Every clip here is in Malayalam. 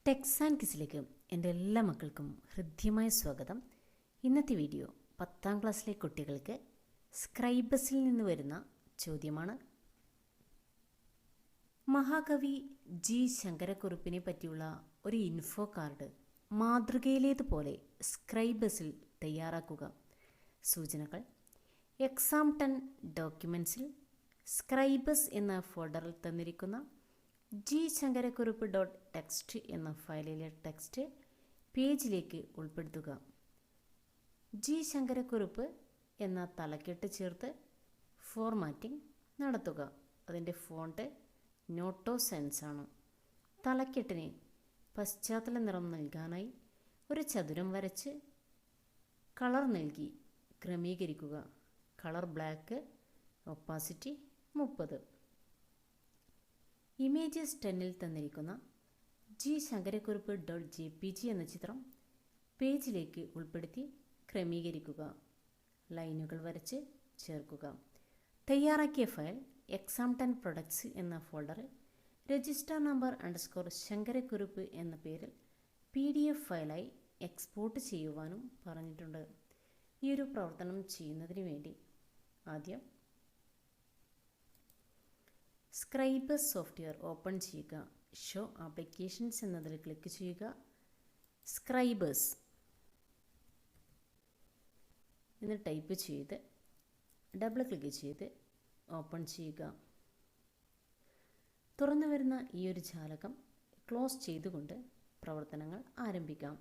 ടെക്സ് ആൻഡ് കിസിലേക്ക് എൻ്റെ എല്ലാ മക്കൾക്കും ഹൃദ്യമായ സ്വാഗതം. ഇന്നത്തെ വീഡിയോ 10ാം ക്ലാസ്സിലെ കുട്ടികൾക്ക് സ്ക്രൈബസിൽ നിന്ന് വരുന്ന ചോദ്യമാണ്. മഹാകവി ജി ശങ്കരക്കുറുപ്പിനെ പറ്റിയുള്ള ഒരു ഇൻഫോ കാർഡ് മാതൃകയിലേതുപോലെ സ്ക്രൈബസിൽ തയ്യാറാക്കുക. സൂചനകൾ: എക്സാം 10 ഡോക്യുമെൻറ്റ്സിൽ സ്ക്രൈബസ് എന്ന ഫോൾഡറിൽ തന്നിരിക്കുന്ന ജി ശങ്കരക്കുറുപ്പ് .ടെക്സ്റ്റ് എന്ന ഫയലിലെ ടെക്സ്റ്റ് പേജിലേക്ക് ഉൾപ്പെടുത്തുക. ജി ശങ്കരക്കുറുപ്പ് എന്ന തലക്കെട്ട് ചേർത്ത് ഫോർമാറ്റിംഗ് നടത്തുക. അതിൻ്റെ ഫോണ്ട് നോട്ടോ സെൻസ് ആണ്. തലക്കെട്ടിന് പശ്ചാത്തല നിറം നൽകാനായി ഒരു ചതുരം വരച്ച് കളർ നൽകി ക്രമീകരിക്കുക. Colour black, opacity 30. ഇമേജസ് 10ൽ തന്നിരിക്കുന്ന ജി ശങ്കരക്കുറുപ്പ് .jpg എന്ന ചിത്രം പേജിലേക്ക് ഉൾപ്പെടുത്തി ക്രമീകരിക്കുക. ലൈനുകൾ വരച്ച് ചേർക്കുക. തയ്യാറാക്കിയ ഫയൽ എക്സാം 10 പ്രൊഡക്ട്സ് എന്ന ഫോൾഡറിൽ രജിസ്റ്റർ നമ്പർ _ ശങ്കരക്കുറുപ്പ് എന്ന പേരിൽ PDF ഫയലായി എക്സ്പോർട്ട് ചെയ്യുവാനും പറഞ്ഞിട്ടുണ്ട്. ഈ ഒരു പ്രവർത്തനം ചെയ്യുന്നതിന് വേണ്ടി ആദ്യം സ്ക്രൈബസ് സോഫ്റ്റ്വെയർ ഓപ്പൺ ചെയ്യുക. ഷോ ആപ്ലിക്കേഷൻസ് എന്നതിൽ ക്ലിക്ക് ചെയ്യുക. സ്ക്രൈബസ് എന്ന് ടൈപ്പ് ചെയ്ത് ഡബിൾ ക്ലിക്ക് ചെയ്ത് ഓപ്പൺ ചെയ്യുക. തുറന്നു വരുന്ന ഈ ഒരു ജാലകം ക്ലോസ് ചെയ്തുകൊണ്ട് പ്രവർത്തനങ്ങൾ ആരംഭിക്കാം.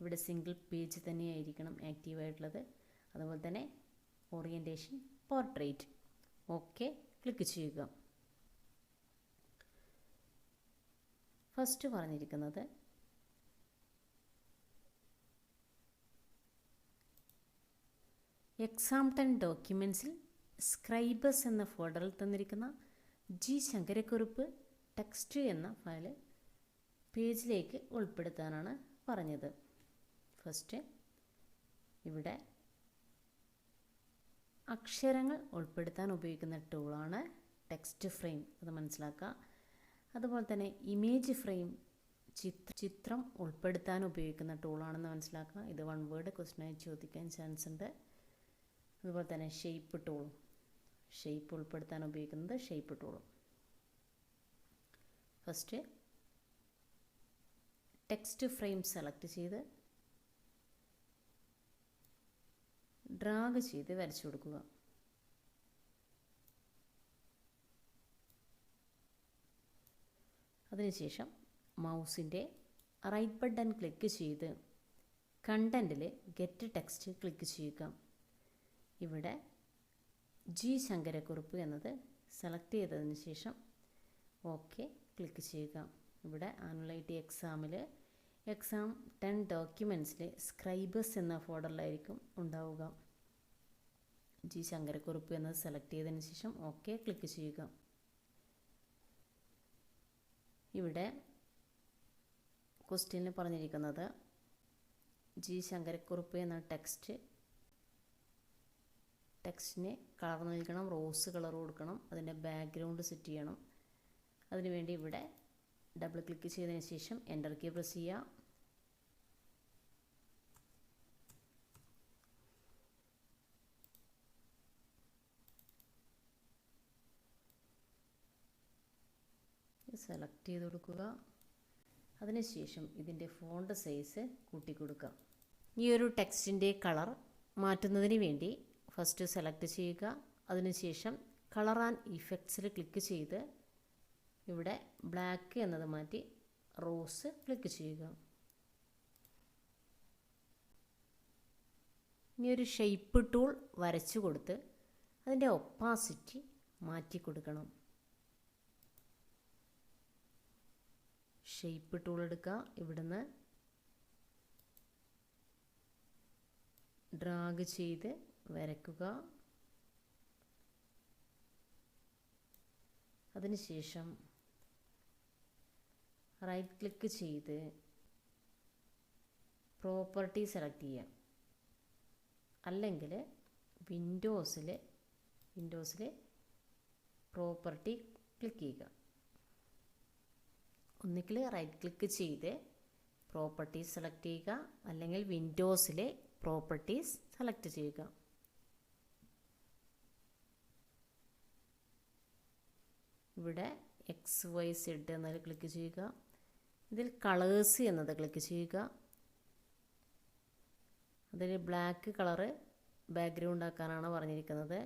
ഇവിടെ സിംഗിൾ പേജ് തന്നെയായിരിക്കണം ആക്റ്റീവായിട്ടുള്ളത്. അതുപോലെ തന്നെ ഓറിയൻറ്റേഷൻ പോർട്രേറ്റ്. ഓക്കെ ക്ലിക്ക് ചെയ്യുക. ഫസ്റ്റ് പറഞ്ഞിരിക്കുന്നത് എക്സാം 10 ഡോക്യുമെൻറ്റ്സിൽ സ്ക്രൈബസ് എന്ന ഫോൾഡറിൽ തന്നിരിക്കുന്ന ജി ശങ്കരക്കുറുപ്പ് ടെക്സ്റ്റ് എന്ന ഫയൽ പേജിലേക്ക് ഉൾപ്പെടുത്താനാണ് പറഞ്ഞത്. ഫസ്റ്റ് ഇവിടെ അക്ഷരങ്ങൾ ഉൾപ്പെടുത്താൻ ഉപയോഗിക്കുന്ന ടൂളാണ് ടെക്സ്റ്റ് ഫ്രെയിം. അത് മനസ്സിലാക്കുക. അതുപോലെ തന്നെ ഇമേജ് ഫ്രെയിം ചിത്രം ഉൾപ്പെടുത്താൻ ഉപയോഗിക്കുന്ന ടൂളാണെന്ന് മനസ്സിലാക്കുക. ഇത് 1 വേർഡ് ക്വസ്റ്റ്യനായി ചോദിക്കാൻ ചാൻസ് ഉണ്ട്. അതുപോലെ തന്നെ ഷേപ്പ് ടൂൾ, ഷേപ്പ് ഉൾപ്പെടുത്താൻ ഉപയോഗിക്കുന്നത് ഷേപ്പ് ടൂളും. ഫസ്റ്റ് ടെക്സ്റ്റ് ഫ്രെയിം സെലക്ട് ചെയ്ത് ഡ്രാഗ് ചെയ്ത് വരച്ചു കൊടുക്കുക. അതിനുശേഷം മൗസിൻ്റെ റൈറ്റ് ബട്ടൺ ക്ലിക്ക് ചെയ്ത് കണ്ടൻറ്റിൽ ഗെറ്റ് ടെക്സ്റ്റ് ക്ലിക്ക് ചെയ്യുക. ഇവിടെ ജി ശങ്കരക്കുറുപ്പ് എന്നത് സെലക്ട് ചെയ്തതിന് ശേഷം ഓക്കെ ക്ലിക്ക് ചെയ്യുക. ഇവിടെ ആനുവൽ ഐ ടി എക്സാമിൽ എക്സാം 10 ഡോക്യുമെൻറ്റ്സിൽ സ്ക്രൈബസ് എന്ന ഫോൾഡറിലായിരിക്കും ഉണ്ടാവുക. ജി ശങ്കരക്കുറുപ്പ് എന്നത് സെലക്ട് ചെയ്തതിന് ശേഷം ഓക്കെ ക്ലിക്ക് ചെയ്യുക. ഇവിടെ ക്വസ്റ്റ്യനിൽ പറഞ്ഞിരിക്കുന്നത് ജി ശങ്കരക്കുറുപ്പ് എന്ന ടെക്സ്റ്റിന് കളർ നൽകണം, റോസ് കളർ കൊടുക്കണം, അതിൻ്റെ ബാക്ക്ഗ്രൗണ്ട് സെറ്റ് ചെയ്യണം. അതിനുവേണ്ടി ഇവിടെ ഡബിൾ ക്ലിക്ക് ചെയ്തതിന് ശേഷം എൻ്റർ കീ പ്രസ് ചെയ്യുക. സെലക്ട് ചെയ്ത് കൊടുക്കുക. അതിനുശേഷം ഇതിൻ്റെ ഫോണ്ട് സൈസ് കൂട്ടിക്കൊടുക്കുക. ഈ ഒരു ടെക്സ്റ്റിൻ്റെ കളർ മാറ്റുന്നതിന് വേണ്ടി ഫസ്റ്റ് സെലക്ട് ചെയ്യുക. അതിനുശേഷം കളർ ആൻഡ് ഇഫക്ട്സിൽ ക്ലിക്ക് ചെയ്ത് ഇവിടെ ബ്ലാക്ക് എന്നത് മാറ്റി റോസ് ക്ലിക്ക് ചെയ്യുക. ഇനി ഒരു ഷേപ്പ് ടൂൾ വരച്ചു കൊടുത്ത് അതിൻ്റെ ഒപ്പാസിറ്റി മാറ്റി കൊടുക്കണം. ഷേപ്പ് ടൂൾ എടുക്കുക. ഇവിടുന്ന് ഡ്രാഗ് ചെയ്ത് വരയ്ക്കുക. അതിനുശേഷം റൈറ്റ് ക്ലിക്ക് ചെയ്ത് പ്രോപ്പർട്ടി സെലക്ട് ചെയ്യുക. അല്ലെങ്കിൽ വിൻഡോസിൽ പ്രോപ്പർട്ടി ക്ലിക്ക് ചെയ്യുക. ഒന്നുകിൽ റൈറ്റ് ക്ലിക്ക് ചെയ്ത് പ്രോപ്പർട്ടീസ് സെലക്ട് ചെയ്യുക, അല്ലെങ്കിൽ വിൻഡോസിലെ പ്രോപ്പർട്ടീസ് സെലക്ട് ചെയ്യുക. ഇവിടെ XYZ എന്നതിൽ ക്ലിക്ക് ചെയ്യുക. ഇതിൽ കളേഴ്സ് എന്നത് ക്ലിക്ക് ചെയ്യുക. അതിൽ ബ്ലാക്ക് കളറ് ബാക്ക്ഗ്രൗണ്ട് ആക്കാനാണ് പറഞ്ഞിരിക്കുന്നത്.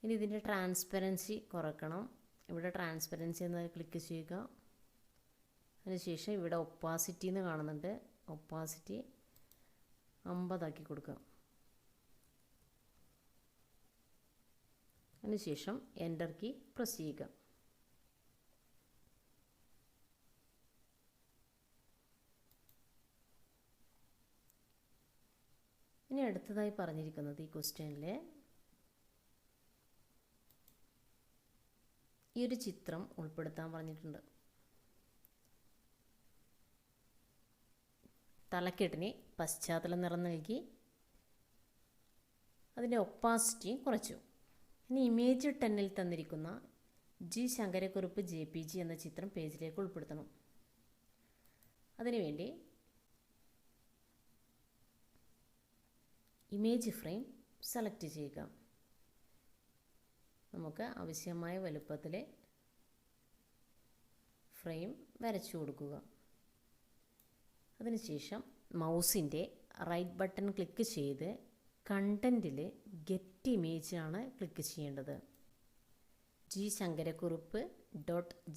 ഇനി ഇതിൻ്റെ ട്രാൻസ്പെറൻസി കുറക്കണം. ഇവിടെ ട്രാൻസ്പെറൻസി എന്നതിൽ ക്ലിക്ക് ചെയ്യുക. അതിനുശേഷം ഇവിടെ ഒപ്പാസിറ്റി എന്ന് കാണുന്നുണ്ട്. ഒപ്പാസിറ്റി 50 ആക്കി കൊടുക്കുക. അതിനുശേഷം എൻ്റർ കീ പ്രസ് ചെയ്യുക. ഇനി അടുത്തതായി പറഞ്ഞിരിക്കുന്നത് ഈ ക്വസ്റ്റ്യനിൽ ഈ ഒരു ചിത്രം ഉൾപ്പെടുത്താൻ പറഞ്ഞിട്ടുണ്ട്. തലക്കെട്ടിന് പശ്ചാത്തല നിറം നൽകി അതിൻ്റെ ഒപ്പാസിറ്റി കുറച്ചു. ഇനി ഇമേജ് 10 തന്നിരിക്കുന്ന ജി ശങ്കരക്കുറുപ്പ് JPG എന്ന ചിത്രം പേജിലേക്ക് ഉൾപ്പെടുത്തണം. അതിനുവേണ്ടി ഇമേജ് ഫ്രെയിം സെലക്ട് ചെയ്യുക. നമുക്ക് ആവശ്യമായ വലുപ്പത്തിൽ ഫ്രെയിം വരച്ചു കൊടുക്കുക. അതിനുശേഷം മൗസിൻ്റെ റൈറ്റ് ബട്ടൺ ക്ലിക്ക് ചെയ്ത് കണ്ടൻറ്റിൽ ഗെറ്റ് ഇമേജ് ആണ് ക്ലിക്ക് ചെയ്യേണ്ടത്. ജി ശങ്കരക്കുറുപ്പ്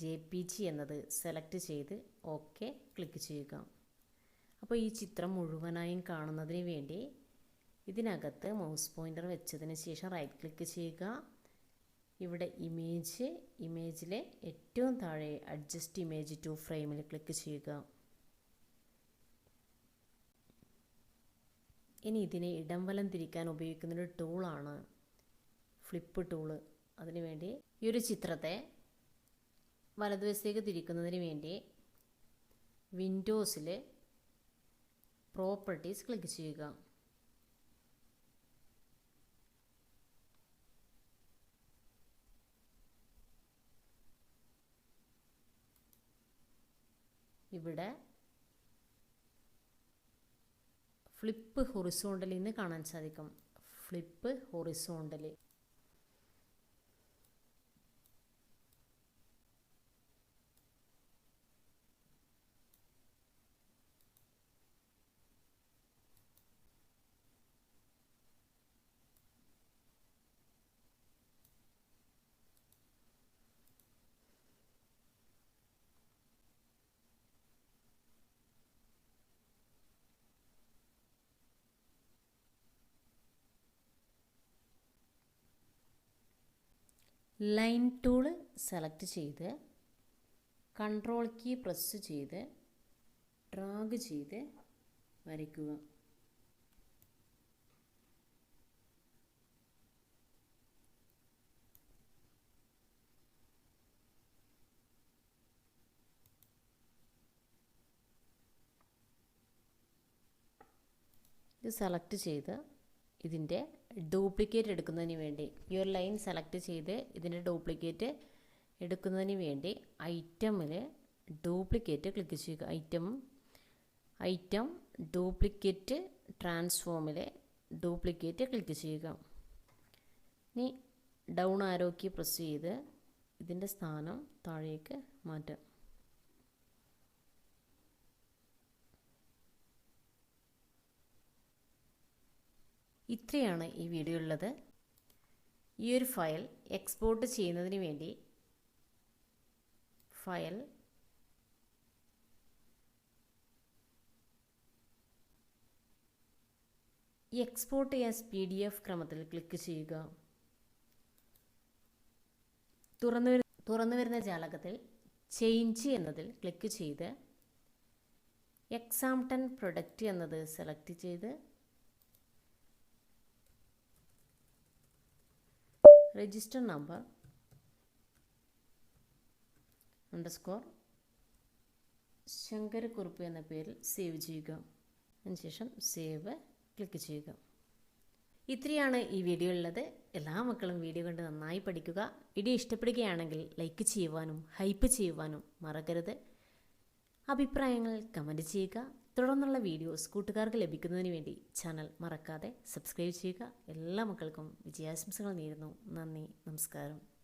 .jpg എന്നത് സെലക്ട് ചെയ്ത് ഓക്കെ ക്ലിക്ക് ചെയ്യുക. അപ്പോൾ ഈ ചിത്രം മുഴുവനായും കാണുന്നതിന് വേണ്ടി ഇതിനകത്ത് മൗസ് പോയിൻ്റർ വെച്ചതിന് ശേഷം റൈറ്റ് ക്ലിക്ക് ചെയ്യുക. ഇവിടെ ഇമേജിലെ ഏറ്റവും താഴെ അഡ്ജസ്റ്റ് ഇമേജ് ടു ഫ്രെയിമിൽ ക്ലിക്ക് ചെയ്യുക. ഇനി ഇതിനെ ഇടം വലം തിരിക്കാൻ ഉപയോഗിക്കുന്നൊരു ടൂളാണ് ഫ്ലിപ്പ് ടൂള്. അതിനുവേണ്ടി ഈ ഒരു ചിത്രത്തെ വലതുവശത്തേക്ക് തിരിക്കുന്നതിന് വേണ്ടി വിൻഡോസിൽ പ്രോപ്പർട്ടീസ് ക്ലിക്ക് ചെയ്യുക. ഇവിടെ ഫ്ലിപ്പ് ഹൊറിസോണ്ടലി എന്ന് കാണാൻ സാധിക്കും. Flip horizontally. Line tool select ചെയ്ത് കൺട്രോൾ കീ പ്രസ് ചെയ്ത് ഡ്രാഗ് ചെയ്ത് വരയ്ക്കുക. ഇത് സെലക്ട് ചെയ്ത് ഇതിൻ്റെ ഡ്യൂപ്ലിക്കേറ്റ് എടുക്കുന്നതിന് വേണ്ടി ഈ ഒരു ലൈൻ സെലക്ട് ചെയ്ത് ഇതിൻ്റെ ഡ്യൂപ്ലിക്കേറ്റ് എടുക്കുന്നതിന് വേണ്ടി ഐറ്റമിൽ ഡ്യൂപ്ലിക്കേറ്റ് ക്ലിക്ക് ചെയ്യുക. ഐറ്റം ഡ്യൂപ്ലിക്കേറ്റ് ട്രാൻസ്ഫോമിൽ ഡ്യൂപ്ലിക്കേറ്റ് ക്ലിക്ക് ചെയ്യുക. ഇനി ഡൗൺ ആരോ കീ പ്രസ് ചെയ്ത് ഇതിൻ്റെ സ്ഥാനം താഴേക്ക് മാറ്റാം. ഇത്രയാണ് ഈ വീഡിയോ ഉള്ളത്. ഈ ഒരു ഫയൽ എക്സ്പോർട്ട് ചെയ്യുന്നതിന് വേണ്ടി ഫയൽ എക്സ്പോർട്ട് ആസ് PDF ക്രമത്തിൽ ക്ലിക്ക് ചെയ്യുക. തുറന്നു വരുന്ന ജാലകത്തിൽ ചേഞ്ച് എന്നതിൽ ക്ലിക്ക് ചെയ്ത് എക്സാംപ്ടൺ പ്രൊഡക്റ്റ് എന്നത് സെലക്ട് ചെയ്ത് രജിസ്റ്റർ നമ്പർ _ ശങ്കരക്കുറുപ്പ് എന്ന പേരിൽ സേവ് ചെയ്യുക. അതിനുശേഷം സേവ് ക്ലിക്ക് ചെയ്യുക. ഇത്രയാണ് ഈ വീഡിയോ ഉള്ളത്. എല്ലാ മക്കളും വീഡിയോ കണ്ട് നന്നായി പഠിക്കുക. വീഡിയോ ഇഷ്ടപ്പെടുകയാണെങ്കിൽ ലൈക്ക് ചെയ്യുവാനും ഹൈപ്പ് ചെയ്യുവാനും മറക്കരുത്. അഭിപ്രായങ്ങൾ കമൻറ്റ് ചെയ്യുക. തുടർന്നുള്ള വീഡിയോസ് കൂട്ടുകാർക്ക് ലഭിക്കുന്നതിന് വേണ്ടി ചാനൽ മറക്കാതെ സബ്സ്ക്രൈബ് ചെയ്യുക. എല്ലാ മക്കൾക്കും വിജയാശംസകൾ നേരുന്നു. നന്ദി, നമസ്കാരം.